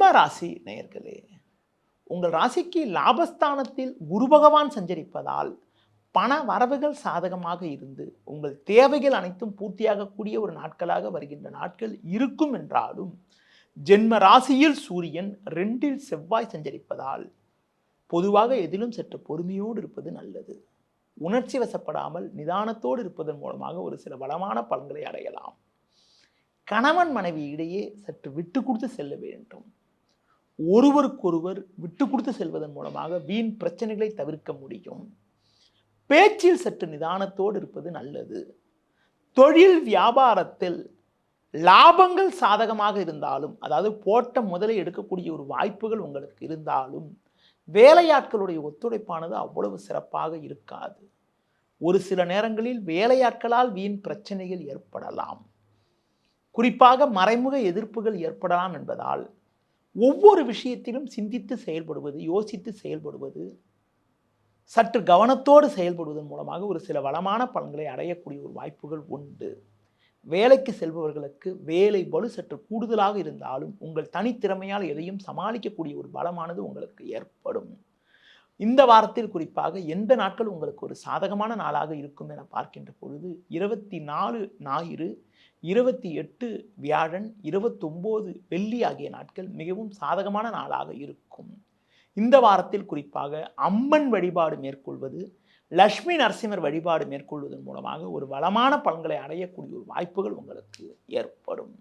ஜென்ம ராசி நேயர்களே, உங்கள் ராசிக்கு லாபஸ்தானத்தில் குரு பகவான் சஞ்சரிப்பதால் பண வரவுகள் சாதகமாக இருந்து உங்கள் தேவைகள் அனைத்தும் பூர்த்தியாகக்கூடிய ஒரு நாட்களாக வருகின்ற நாட்கள் இருக்கும் என்றாலும், ஜென்ம ராசியில் சூரியன் 2இல் செவ்வாய் சஞ்சரிப்பதால் பொதுவாக எதிலும் சற்று பொறுமையோடு இருப்பது நல்லது. உணர்ச்சி வசப்படாமல் நிதானத்தோடு இருப்பதன் மூலமாக ஒரு சில வளமான பலன்களை அடையலாம். கணவன் மனைவி இடையே சற்று விட்டு கொடுத்து செல்ல வேண்டும். ஒருவருக்கொருவர் விட்டு கொடுத்து செல்வதன் மூலமாக வீண் பிரச்சனைகளை தவிர்க்க முடியும். பேச்சில் சற்று நிதானத்தோடு இருப்பது நல்லது. தொழில் வியாபாரத்தில் லாபங்கள் சாதகமாக இருந்தாலும், அதாவது போட்ட முதலை எடுக்கக்கூடிய ஒரு வாய்ப்புகள் உங்களுக்கு இருந்தாலும், வேலையாட்களுடைய ஒத்துழைப்பானது அவ்வளவு சிறப்பாக இருக்காது. ஒரு சில நேரங்களில் வேலையாட்களால் வீண் பிரச்சனைகள் ஏற்படலாம். குறிப்பாக மறைமுக எதிர்ப்புகள் ஏற்படலாம் என்பதால் ஒவ்வொரு விஷயத்திலும் சிந்தித்து செயல்படுவது, யோசித்து செயல்படுவது, சற்று கவனத்தோடு செயல்படுவதன் மூலமாக ஒரு சில வளமான பலன்களை அடையக்கூடிய ஒரு வாய்ப்புகள் உண்டு. வேலைக்கு செல்பவர்களுக்கு வேலை பளு சற்று கூடுதலாக இருந்தாலும் உங்கள் தனித்திறமையால் எதையும் சமாளிக்கக்கூடிய ஒரு பலமானது உங்களுக்கு ஏற்படும். இந்த வாரத்தில் குறிப்பாக எந்த நாட்கள் உங்களுக்கு ஒரு சாதகமான நாளாக இருக்கும் என பார்க்கின்ற பொழுது 24 ஞாயிறு, 28 வியாழன், 29 வெள்ளி ஆகிய நாட்கள் மிகவும் சாதகமான நாளாக இருக்கும். இந்த வாரத்தில் குறிப்பாக அம்மன் வழிபாடு மேற்கொள்வது, லட்சுமி நரசிம்மர் வழிபாடு மேற்கொள்வதன் மூலமாக ஒரு வளமான பலன்களை அடையக்கூடிய ஒரு வாய்ப்புகள் உங்களுக்கு ஏற்படும்.